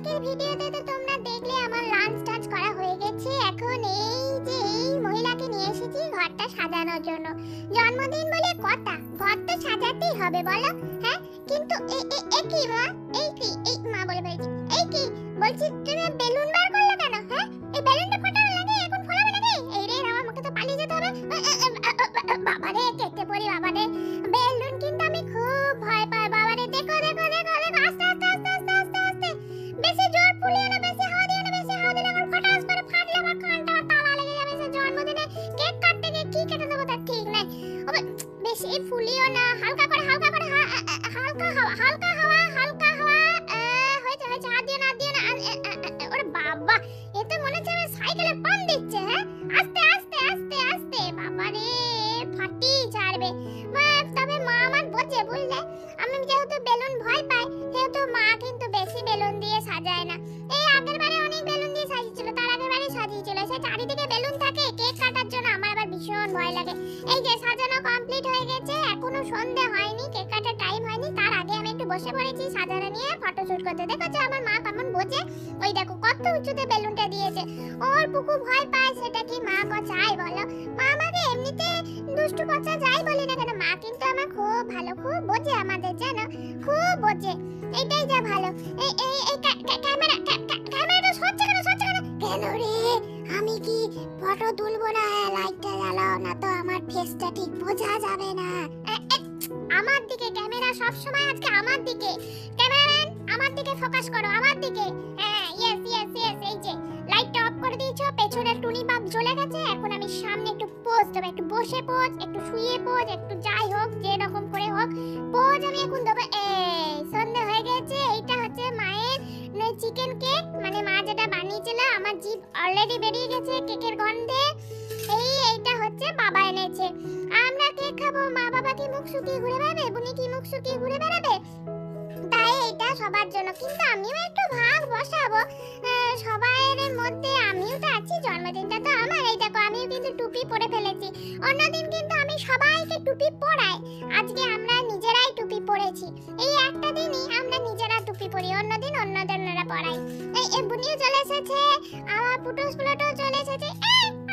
কালকের ভিডিওতে তো তোমরা দেখলে আমার লাঞ্চ টাঞ্চ করা হয়ে গেছে। এখন এই যে এই মহিলাকে নিয়ে এসেছি ঘরটা সাজানোর জন্য। জন্মদিন বলে কথা, ঘর তো সাজাতেই হবে বলো। হ্যাঁ, কিন্তু এ কি মা? এই কি এই মা বলে বলছি এই কি বলছি, তুমি বেলুন বার করলে কেন? হ্যাঁ, এই বেলুনটা ফাটানো লাগে, এখন ফোলাবে নাকি? এই রে আমার মুখে তো পালিয়ে যেতে হবে। বাবারে কেটে পড়ি বাবারে। বেলুন কিন্তু আমি খুব ভয় পাই বাবারে। দেখো দেখো দেখো দেখো, আস্তে আস্তে আস্তে আস্তে আস্তে আস্তে, বেশি জোর ফুলিও না, বেশি হাওয়া দিও না, বেশি হাওয়া দিলে আমার ফটাস করে ফাটলে আমার কানটা তালা লেগে যাবে। সে জন্মদিনে কেক কাটতে গিয়ে কি কেটে দেবো তার ঠিক নাই। বেশি ফুলিও না, হালকা করে হালকা করে, হালকা হাওয়া হালকা হাওয়া হালকা হাওয়া। হয়েছে হয়েছে, হাত দিও না হাত দিও না। ওরে বাবা, এতে মনে হচ্ছে আমি সাইকেলে পান দিচ্ছে। হ্যাঁ, আস্তে আস্তে আস্তে আস্তে বাবারে, ফাটি ছাড়বে। তবে মা আমার বোঝে বুঝলে। আমি যেহেতু বেলুন ভয় পাই সেহেতু মা কিন্তু বেশি বেলুন দিয়ে সাজায় না। এই আগের বারে অনেক বেলুন দিয়ে সাজিয়েছিল, তার আগের বারে সাজিয়েছিল। সে চারিদিকে বেলুন থাকে কেক কাটার জন্য, আমার আবার ভীষণ ভয় লাগে। এই যে সাজানো কমপ্লিট হয়ে গেছে, এখনো সন্ধে হয়নি, কেক কাটার টাইম হয়নি, তার আগে আমি একটু বসে পড়েছি সাজানো নিয়ে ফটোশুট করতে। দেখেছো আমার মা কেমন বোঝে। ওই দেখো কত উঁচুতে বেলুনটা দিয়েছে। ওর পুকু ভয় পায়, সেটা কি মা চাই বলো? মা আমাকে এমনিতে দুষ্টু বাচ্চা যাই বলি না কেন, মা কিন্তু আমার খুব ভালো, খুব বোঝে আমাদের, জানো, খুব বোঝে। এটাই যা ভালো। এই এই এই ক্যামেরাটা সরছে কেন, সরছে কেন? কেন রে, আমি কি ফটো তুলবো না? লাইটটা জ্বালাও না তো, আমার ফেসটা ঠিক বোঝা যাবে না। আমার দিকে ক্যামেরা সব সময়, আজকে আমার দিকে। ক্যামেরাম্যান আমার দিকে ফোকাস করো, আমার দিকে। হ্যাঁ, ইয়েস ইয়েস ইয়েস। এই যে লাইটটা অফ করে দিয়েছো, পেছনের টুনি বাপ জ্বলে গেছে। এখন আমি সামনে একটু পোজ দেবো, একটু বসে পোজ, একটু শুয়ে পোজ, একটু যাই হোক যে রকম করে হোক পোজ আমি এখন দেবো। এই সন্ধ্যা হয়ে গেছে। এইটা হচ্ছে মায়ের চিকেন কেক, মানে মা যেটা বানিয়েছিল, আমার জিভ অলরেডি বেরিয়ে গেছে কেকের গন্ধে। এইটা হচ্ছে বাবা এনেছে। আমরা কেক খাবো, মা বাবা কি মুখ শুকিয়ে ঘুরে বেড়াবে? বুনি কি মুখ শুকিয়ে ঘুরে বেড়াবে? তাই এটা সবার জন্য, কিন্তু আমিও একটু ভাগ বসাবো সবাইয়ের মধ্যে। আমিও তো আছি, জন্মদিনটা তো আমার। এই দেখো আমিও কিন্তু টুপি পরে ফেলেছি। অন্যদিন কিন্তু আমি সবাইকে টুপি পরাই, আজকে আমরা নিজেরাই টুপি পরেছি। এই একটা দিনই আমরা নিজেরা টুপি পরি, অন্যদিন অন্যরা পরাই। এই বুনিও চলে এসেছে, আমার পুটুস প্লটও চলে এসেছে।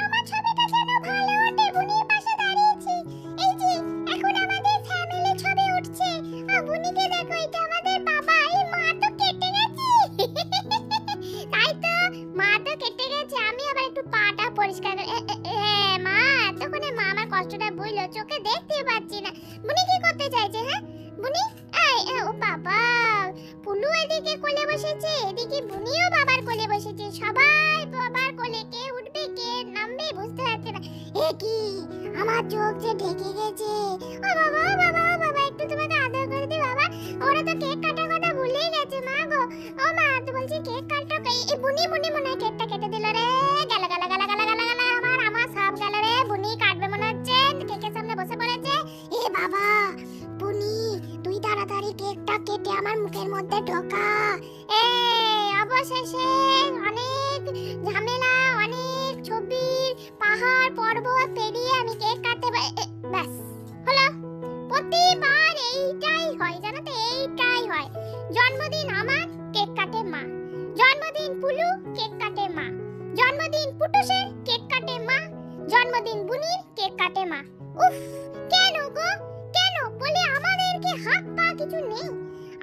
আমার ছবিটা যেন ভালো ওঠে, বুনির পাশে দাঁড়িয়েছি। এই যে এখন আমাদের ফ্যামিলি ছবি উঠছে। বুনিকে দেখো, এটা আমাদের বাবা। এই মা তো কেটে গেছে। তাই তো, মা তো কেটে গেছে। আমি আবার একটু পাটা পরিষ্কার করে। হ্যাঁ মা, এতক্ষণে মা আমার কষ্টটা বুঝলো, চোখে দেখতে পাচ্ছি না। বুনি কি করতে চাইছে? হ্যাঁ বুনি, ও বাবা, পুলু এদিকে কোলে বসেছে, এদিকে বুনিও বাবার কোলে বসেছে। সবাই বাবার কোলে, কে উঠবে কে নামবে বুঝতে পারছে না। এ কি, আমার চোখ যে ঢেকে গেছে। ও বাবা ও বাবা ও বাবা, একটু তোমাকে আদর করে দি বাবা। ওরা তো কেক কাটার কথা ভুলেই গেছে মা গো। ও মা, তো বলছি কেক কাটো। এই বুনি বুনি মনে হয় কেকটা কেটে দিল রে। গালা গালা গালা গালা গালা গালা, আমার সব গেল রে। বুনি কাটবে মনে হচ্ছে, কেকের সামনে বসে পড়েছে। এ বাবা, বুনি তুই তাড়াতাড়ি কেকটা কেটে আমার মুখের মধ্যে ঢোকা। অবশেষে অনেক ঝামেলা, অনেক ছবির পাহাড় পর্বত পেরিয়ে আমি কেক কাটতে ব্যাস হলো। প্রতিবার এইটাই হয় জানো তো, এইটাই হয়। জন্মদিন আমার, কেক কাটে মা। জন্মদিন পুলু, কেক কাটে মা। জন্মদিন পুটুসের, কেক কাটে মা। জন্মদিন বুনির, কেক কাটে মা। উফ, কেন গো কেন? বলে আমাদের কি হাত পা কিছু নেই?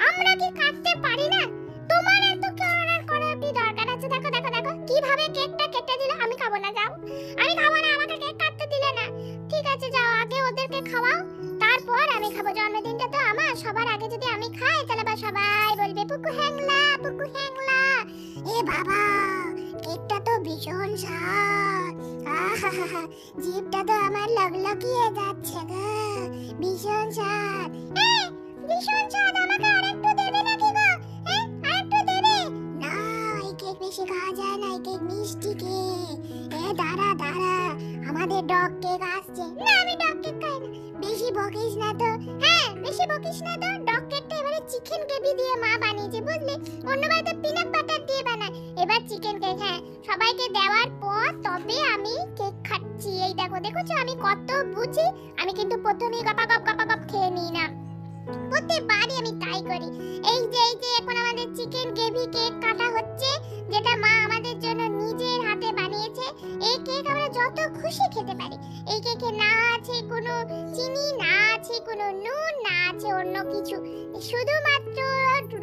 আমরা কি কাটতে পারি না? তোমার এত করার কি দরকার আছে? দেখো দেখো দেখো কিভাবে কেকটা কেটে দিল। আমি খাবো না, যাও। আমি খাবো না, আমাকে কেক কাটতে দিলে না। ঠিক আছে যাও, আগে ওদেরকে খাওয়াও, তারপর আমি খাবো। জন্মদিনটা তো আমার, সবার আগে যদি আমি খাই তাহলে আবার সবাই বলবে পুকু হ্যাংলা পুকু হ্যাংলা। এ বাবা, কেকটা তো ভীষণ স্বাদ। আহা, জিভটা তো আমার লগলকিয়ে যাচ্ছে গো, ভীষণ স্বাদ। ভীষণ স্বাদ, আমাকে আরেকটু দেবে নাকি গো? আরেকটু দেবে না? এই কেক বেশি খাওয়া যায় না, এই কেক মিষ্টি কেক। দাঁড়া দাঁড়া, আমাদের ডগ কেক আসছে। না, আমি ডগ কেক খাই না। বেশি বকিস না তো। হ্যাঁ, বেশি বকিস না তো। ডগ কেকটা এবারে চিকেন গ্রেভি দিয়ে মা বানিয়েছে বুঝলি, অন্য বাড়িতে পিনাট বাটার দিয়ে বানায়, এবার চিকেন কেক। হ্যাঁ, সবাইকে দেওয়ার পর তবে আমি কেক খাচ্ছি। এই দেখো, দেখেছো আমি কত বুঝি। আমি কিন্তু প্রথমেই গপা গপ খেয়ে নিই না। প্রত্যেকবারই আমি তাই করি। এই যে এখন আমাদের চিকেন গ্রেভি কেক কাটা হচ্ছে, যেটা মা আমাদের জন্য নিজের হাতে বানিয়েছে। এই কেক আমরা যত খুশি খেতে পারি। এই কেকে না আছে কোনো চিনি, না আছে কোনো নুন, না আছে অন্য কিছু, শুধুমাত্র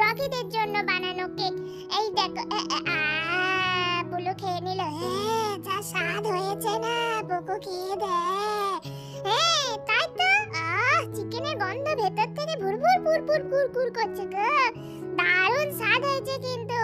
রকিদের জন্য বানানো কেক। এই দেখো, বুলু খেয়ে নিল। যা স্বাদ হয়েছে না, বুকু খেয়ে দে। তাই তো, চিকেনের গন্ধ ভেতর থেকে ভুরভুর পুরপুর কুরকুর করছে গো। দারুণ স্বাদ হয়েছে কিন্তু।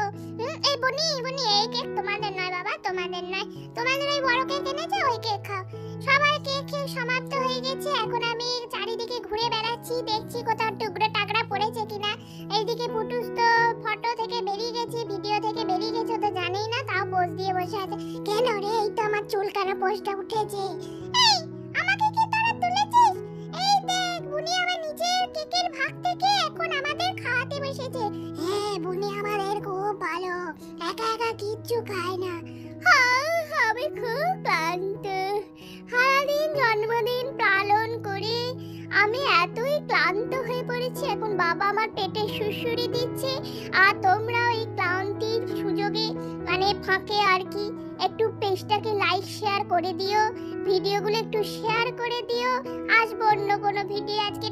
এই বনি বনি, এই কেক তোমাদের নয় বাবা, তোমাদের নয়। তোমাদের ওই বড় কেক এনেছে, ওই কেক খাও। সবাই কেক খেয়ে সমাপ্ত হয়ে গেছে। এখন আমি চারিদিকে ঘুরে বেড়াচ্ছি, দেখছি কোথাও টুকরো টাকরা পড়েছে কিনা। এইদিকে পুটুস তো ফটো থেকে বেরিয়ে গেছে, ভিডিও থেকে বেরিয়ে গেছে, তো জানেই না, তাও পোজ দিয়ে বসে আছে। কেন রে, এই তো আমার চুলকানো পোস্টটা উঠেছে। এই, আমাকে কি তোরা তুলেছিস? এই দেখ, বুনি আমার নিজের কেকের ভাগ থেকে এখন আমাদের খাওয়াতে বসেছে। বুনি আমাদের খুব ভালো, একা একা কিচ্ছু খায় না। আমি খুব ক্লান্ত। সারাদিন জন্মদিন পালন করে আমি এতই ক্লান্ত হয়ে পড়েছি। এখন বাবা আমার পেটে সুড়সুড়ি দিচ্ছে, আর তোমরা এই ক্লান্তির সুযোগে মানে ফাঁকে আর কি একটু পেজটাকে লাইক শেয়ার করে দিও, ভিডিওগুলো একটু শেয়ার করে দিও। আসবো অন্য কোনো ভিডিও আজকে।